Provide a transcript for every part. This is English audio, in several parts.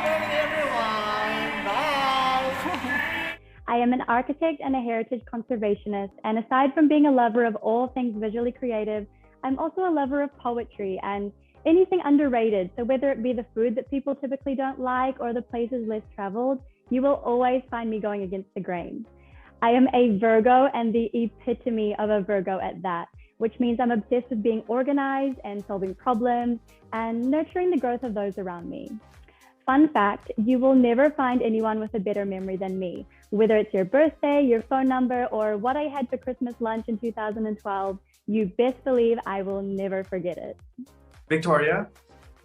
morning, everyone. Bye. I am an architect and a heritage conservationist, and aside from being a lover of all things visually creative, I'm also a lover of poetry and anything underrated. So whether it be the food that people typically don't like or the places less traveled, you will always find me going against the grain. I am a Virgo and the epitome of a Virgo at that, which means I'm obsessed with being organized and solving problems and nurturing the growth of those around me. Fun fact, you will never find anyone with a better memory than me. Whether it's your birthday, your phone number, or what I had for Christmas lunch in 2012, you best believe I will never forget it. Victoria,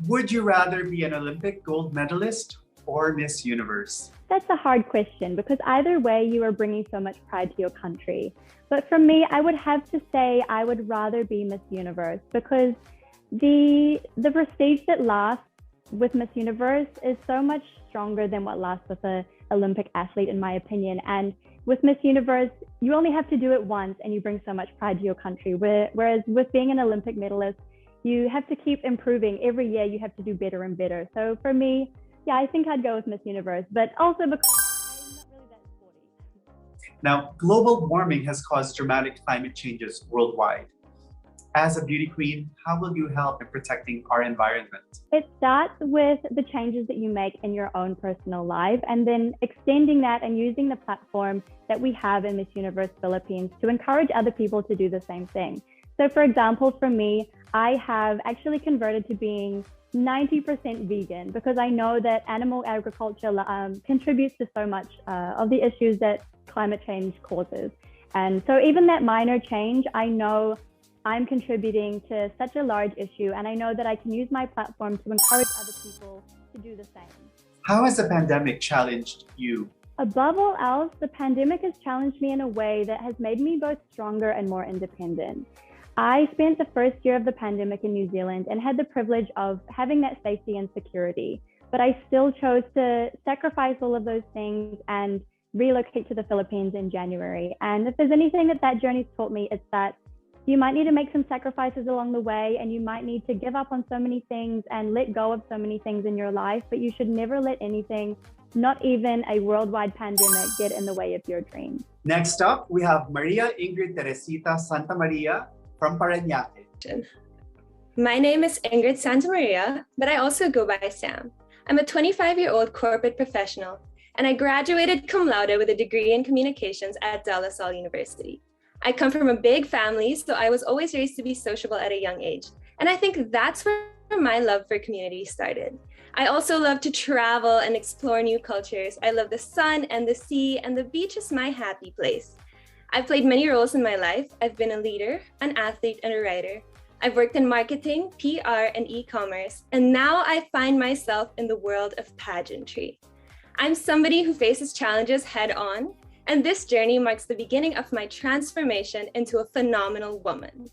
would you rather be an Olympic gold medalist or Miss Universe? That's a hard question because either way, you are bringing so much pride to your country. But for me, I would have to say I would rather be Miss Universe because the prestige that lasts with Miss Universe is so much stronger than what lasts with an Olympic athlete, in my opinion. And with Miss Universe, you only have to do it once and you bring so much pride to your country. Whereas with being an Olympic medalist, you have to keep improving. Every year you have to do better and better. So for me, yeah, I think I'd go with Miss Universe, but also because I'm not really that sporty. Now, global warming has caused dramatic climate changes worldwide. As a beauty queen, how will you help in protecting our environment? It starts with the changes that you make in your own personal life and then extending that and using the platform that we have in Miss Universe Philippines to encourage other people to do the same thing. So for example, for me, I have actually converted to being 90% vegan because I know that animal agriculture contributes to so much of the issues that climate change causes. And so even that minor change, I know I'm contributing to such a large issue, and I know that I can use my platform to encourage other people to do the same. How has the pandemic challenged you? Above all else, the pandemic has challenged me in a way that has made me both stronger and more independent. I spent the first year of the pandemic in New Zealand and had the privilege of having that safety and security, but I still chose to sacrifice all of those things and relocate to the Philippines in January. And if there's anything that that journey's taught me, it's that you might need to make some sacrifices along the way and you might need to give up on so many things and let go of so many things in your life, but you should never let anything, not even a worldwide pandemic, get in the way of your dreams. Next up, we have Maria Ingrid Santamaria from Parañaque. My name is Ingrid Santamaria, but I also go by Sam. I'm a 25-year-old corporate professional, and I graduated cum laude with a degree in communications at De La Salle University. I come from a big family, so I was always raised to be sociable at a young age. And I think that's where my love for community started. I also love to travel and explore new cultures. I love the sun and the sea, and the beach is my happy place. I've played many roles in my life. I've been a leader, an athlete, and a writer. I've worked in marketing, PR, and e-commerce, and now I find myself in the world of pageantry. I'm somebody who faces challenges head-on, and this journey marks the beginning of my transformation into a phenomenal woman.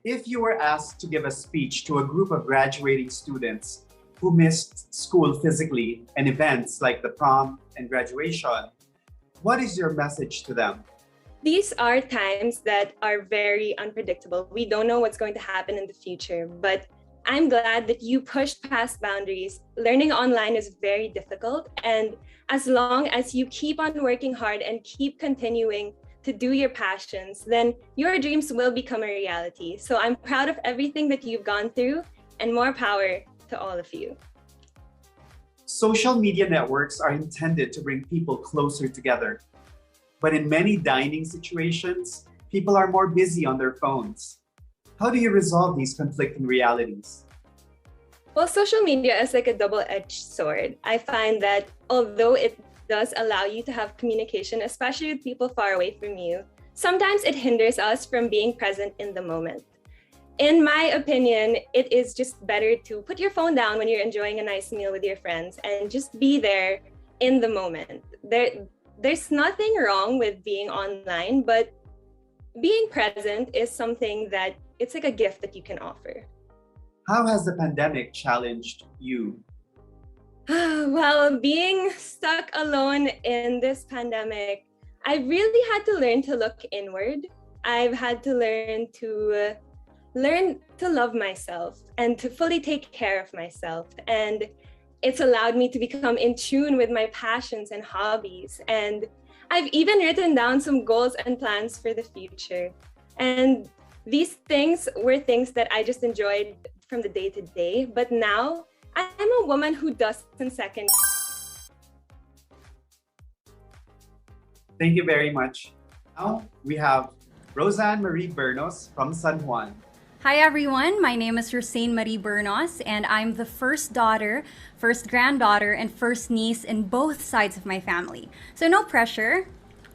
If you were asked to give a speech to a group of graduating students who missed school physically and events like the prom and graduation, what is your message to them? These are times that are very unpredictable. We don't know what's going to happen in the future, but I'm glad that you pushed past boundaries. Learning online is very difficult, and as long as you keep on working hard and keep continuing to do your passions, then your dreams will become a reality. So I'm proud of everything that you've gone through, and more power to all of you. Social media networks are intended to bring people closer together. But in many dining situations, people are more busy on their phones. How do you resolve these conflicting realities? Well, social media is like a double-edged sword. I find that although it does allow you to have communication, especially with people far away from you, sometimes it hinders us from being present in the moment. In my opinion, it is just better to put your phone down when you're enjoying a nice meal with your friends and just be there in the moment. There's nothing wrong with being online, but being present is something that it's like a gift that you can offer. How has the pandemic challenged you? Well, being stuck alone in this pandemic, I really had to learn to look inward. I've had to learn to love myself and to fully take care of myself. And it's allowed me to become in tune with my passions and hobbies. And I've even written down some goals and plans for the future. And these things were things that I just enjoyed from the day to day. But now I'm a woman who doesn't second. Thank you very much. Now we have Rosanne Marie Burgos from San Juan. Hi everyone, my name is Rosanne Marie Burgos and I'm the first daughter, first granddaughter, and first niece in both sides of my family. So no pressure,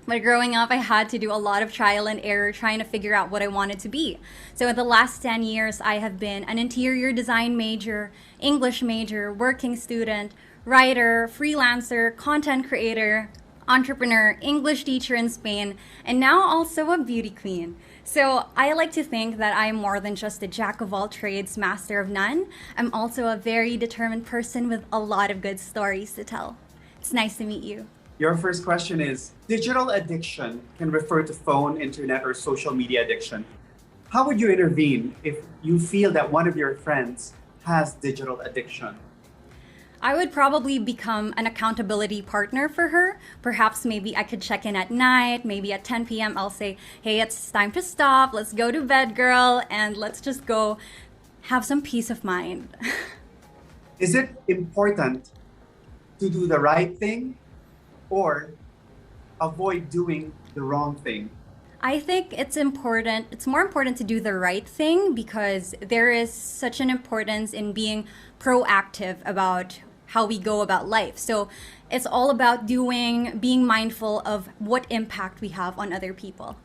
but growing up I had to do a lot of trial and error trying to figure out what I wanted to be. So in the last 10 years I have been an interior design major, English major, working student, writer, freelancer, content creator, entrepreneur, English teacher in Spain, and now also a beauty queen. So I like to think that I'm more than just a jack of all trades, master of none. I'm also a very determined person with a lot of good stories to tell. It's nice to meet you. Your first question is, digital addiction can refer to phone, internet, or social media addiction. How would you intervene if you feel that one of your friends has digital addiction? I would probably become an accountability partner for her. Perhaps maybe I could check in at night, maybe at 10 p.m. I'll say, hey, it's time to stop. Let's go to bed, girl. And let's just go have some peace of mind. Is it important to do the right thing or avoid doing the wrong thing? I think it's more important to do the right thing because there is such an importance in being proactive about how we go about life. So it's all about being mindful of what impact we have on other people.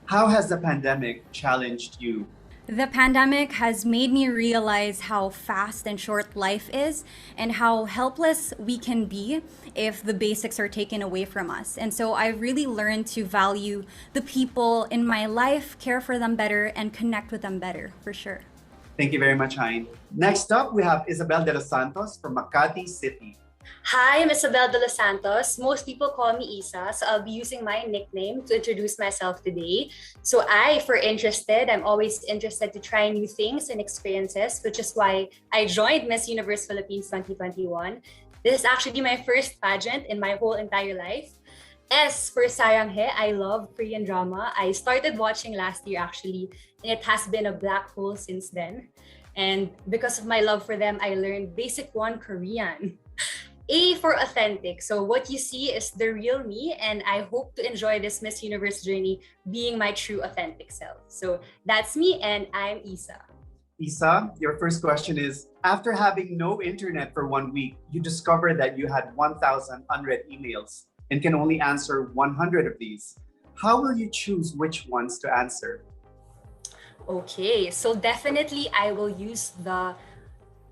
How has the pandemic challenged you? The pandemic has made me realize how fast and short life is and how helpless we can be if the basics are taken away from us. And so I really learned to value the people in my life, care for them better, and connect with them better, for sure. Thank you very much, Hein. Next up, we have Isabel de los Santos from Makati City. Hi, I'm Isabel de los Santos. Most people call me Isa, so I'll be using my nickname to introduce myself today. So I'm always interested to try new things and experiences, which is why I joined Miss Universe Philippines 2021. This is actually my first pageant in my whole entire life. S for Saranghe, I love Korean drama. I started watching last year actually, and it has been a black hole since then. And because of my love for them, I learned Basic 1 Korean. A for authentic. So what you see is the real me, and I hope to enjoy this Miss Universe journey being my true authentic self. So that's me, and I'm Isa. Isa, your first question is, after having no internet for 1 week, you discovered that you had 1,000 unread emails and can only answer 100 of these. How will you choose which ones to answer? Okay, so definitely I will use the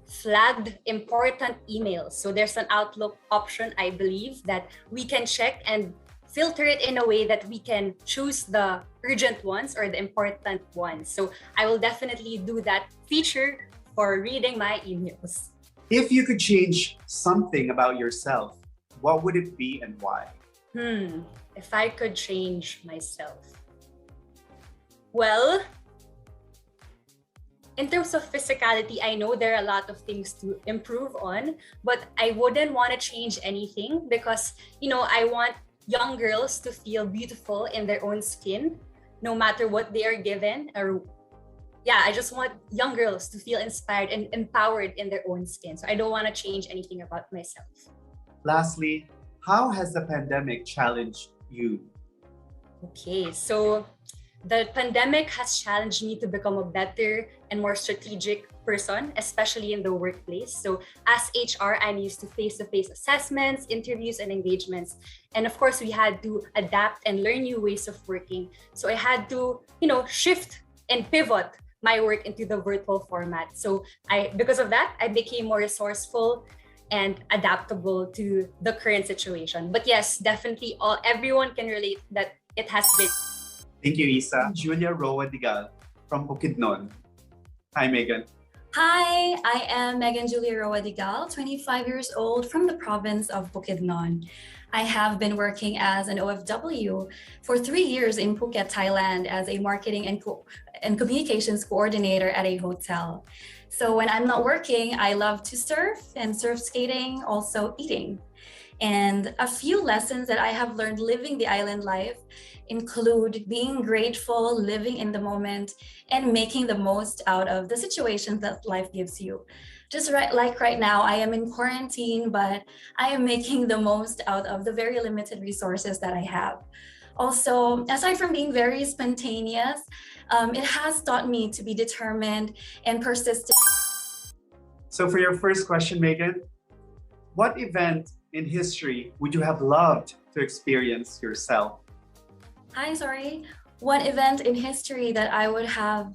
flagged important emails. So there's an Outlook option, I believe, that we can check and filter it in a way that we can choose the urgent ones or the important ones. So I will definitely do that feature for reading my emails. If you could change something about yourself, what would it be and why? If I could change myself. Well, in terms of physicality, I know there are a lot of things to improve on, but I wouldn't want to change anything because, I want young girls to feel beautiful in their own skin, no matter what they are given. I just want young girls to feel inspired and empowered in their own skin. So I don't want to change anything about myself. Lastly, how has the pandemic challenged you? Okay, so the pandemic has challenged me to become a better and more strategic person, especially in the workplace. So as HR, I'm used to face-to-face assessments, interviews, and engagements. And of course, we had to adapt and learn new ways of working. So I had to, shift and pivot my work into the virtual format. So because of that, I became more resourceful and adaptable to the current situation. But yes, definitely everyone can relate that it has been. Thank you, Isa. Julia Rawad from Bukidnon. Hi, Megan. Hi, I am Megan Julia Rawad, 25 years old from the province of Bukidnon. I have been working as an OFW for 3 years in Phuket, Thailand as a marketing and communications coordinator at a hotel. So when I'm not working, I love to surf and surf skating, also eating. And a few lessons that I have learned living the island life include being grateful, living in the moment, and making the most out of the situations that life gives you. Just right now, I am in quarantine, but I am making the most out of the very limited resources that I have. Also, aside from being very spontaneous, it has taught me to be determined and persistent. So for your first question, Megan, what event in history would you have loved to experience yourself? Hi, sorry. One event in history that I would have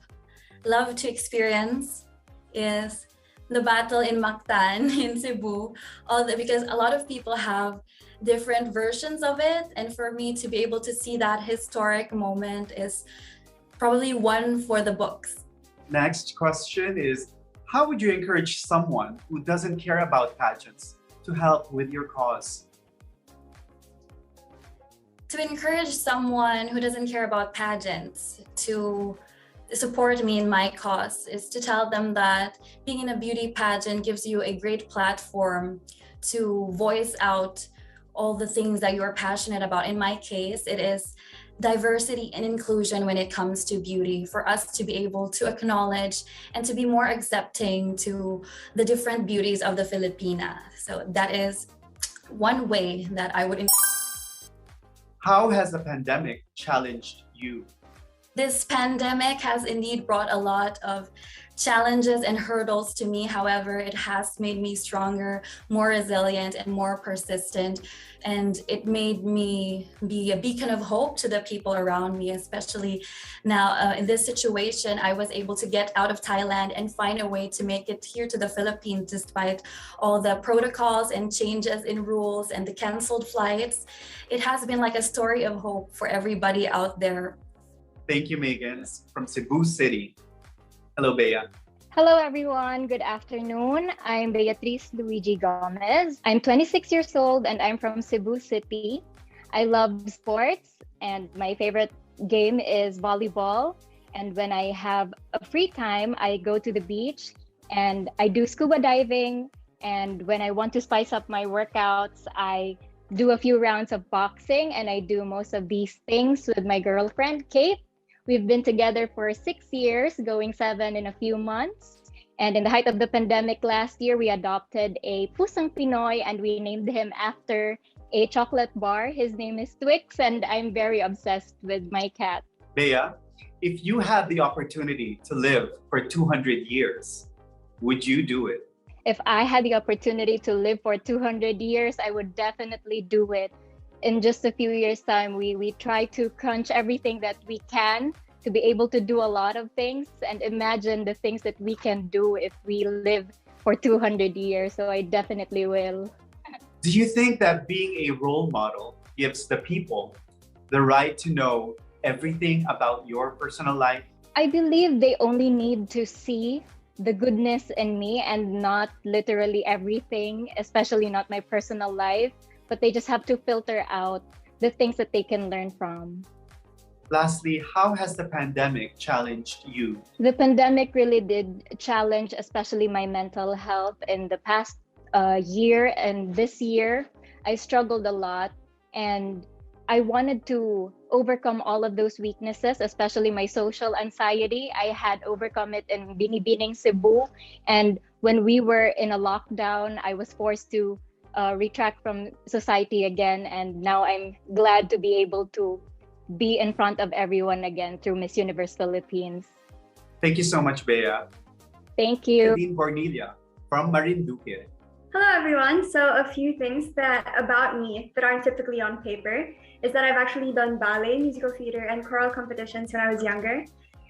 loved to experience is the battle in Mactan in Cebu, because a lot of people have different versions of it. And for me to be able to see that historic moment is probably one for the books. Next question is, how would you encourage someone who doesn't care about pageants to help with your cause? To encourage someone who doesn't care about pageants to support me in my cause is to tell them that being in a beauty pageant gives you a great platform to voice out all the things that you're passionate about. In my case, it is diversity and inclusion when it comes to beauty, for us to be able to acknowledge and to be more accepting to the different beauties of the Filipina. So that is one way that I would. How has the pandemic challenged you? This pandemic has indeed brought a lot of challenges and hurdles to me. However, it has made me stronger, more resilient, and more persistent. And it made me be a beacon of hope to the people around me, especially now in this situation. I was able to get out of Thailand and find a way to make it here to the Philippines, despite all the protocols and changes in rules and the canceled flights. It has been like a story of hope for everybody out there. Thank you, Megan, from Cebu City. Hello, Bea. Hello, everyone. Good afternoon. I'm Beatrice Luigi Gomez. I'm 26 years old and I'm from Cebu City. I love sports and my favorite game is volleyball. And when I have a free time, I go to the beach and I do scuba diving. And when I want to spice up my workouts, I do a few rounds of boxing, and I do most of these things with my girlfriend, Kate. We've been together for 6 years, going 7 in a few months. And in the height of the pandemic last year, we adopted a Pusang Pinoy and we named him after a chocolate bar. His name is Twix, and I'm very obsessed with my cat. Bea, if you had the opportunity to live for 200 years, would you do it? If I had the opportunity to live for 200 years, I would definitely do it. In just a few years' time, we try to crunch everything that we can to be able to do a lot of things and imagine the things that we can do if we live for 200 years. So I definitely will. Do you think that being a role model gives the people the right to know everything about your personal life? I believe they only need to see the goodness in me and not literally everything, especially not my personal life, but they just have to filter out the things that they can learn from. Lastly, how has the pandemic challenged you? The pandemic really did challenge, especially my mental health. In the past year and this year, I struggled a lot, and I wanted to overcome all of those weaknesses, especially my social anxiety. I had overcome it in Binibining, Cebu. And when we were in a lockdown, I was forced to retract from society again. And now I'm glad to be able to be in front of everyone again through Miss Universe Philippines. Thank you so much, Bea. Thank you. Cornelia from Marinduque. Hello, everyone. So a few things about me that aren't typically on paper is that I've actually done ballet, musical theater, and choral competitions when I was younger.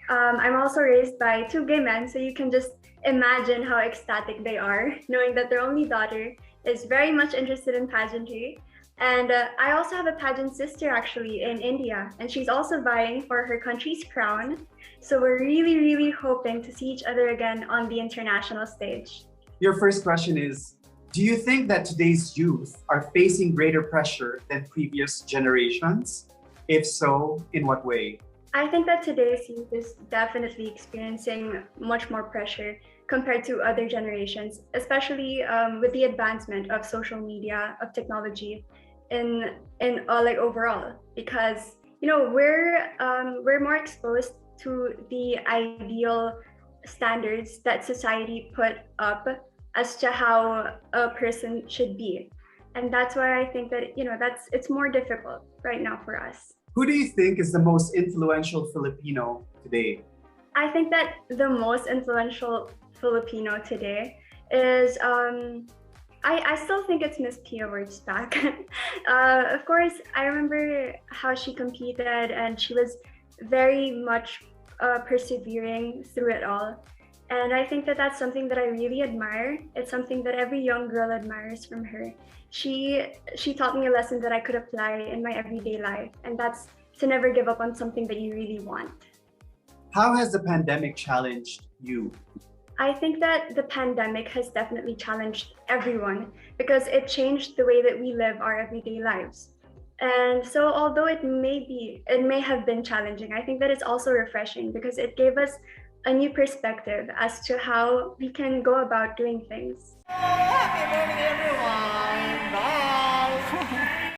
I'm also raised by 2 gay men, so you can just imagine how ecstatic they are, knowing that their only daughter is very much interested in pageantry. And I also have a pageant sister actually in India, and she's also vying for her country's crown. So we're really, really hoping to see each other again on the international stage. Your first question is, do you think that today's youth are facing greater pressure than previous generations? If so, in what way? I think that today's youth is definitely experiencing much more pressure compared to other generations, especially with the advancement of social media, of technology, in like overall, because we're more exposed to the ideal standards that society put up as to how a person should be, and that's why I think that it's more difficult right now for us. Who do you think is the most influential Filipino today? I think that the most influential Filipino today is I still think it's Miss Pia Wurtzbach. Of course, I remember how she competed, and she was very much persevering through it all. And I think that that's something that I really admire. It's something that every young girl admires from her. She taught me a lesson that I could apply in my everyday life, and that's to never give up on something that you really want. How has the pandemic challenged you? I think that the pandemic has definitely challenged everyone because it changed the way that we live our everyday lives. And so although it may have been challenging, I think that it's also refreshing because it gave us a new perspective as to how we can go about doing things. Happy birthday, everyone! Bye!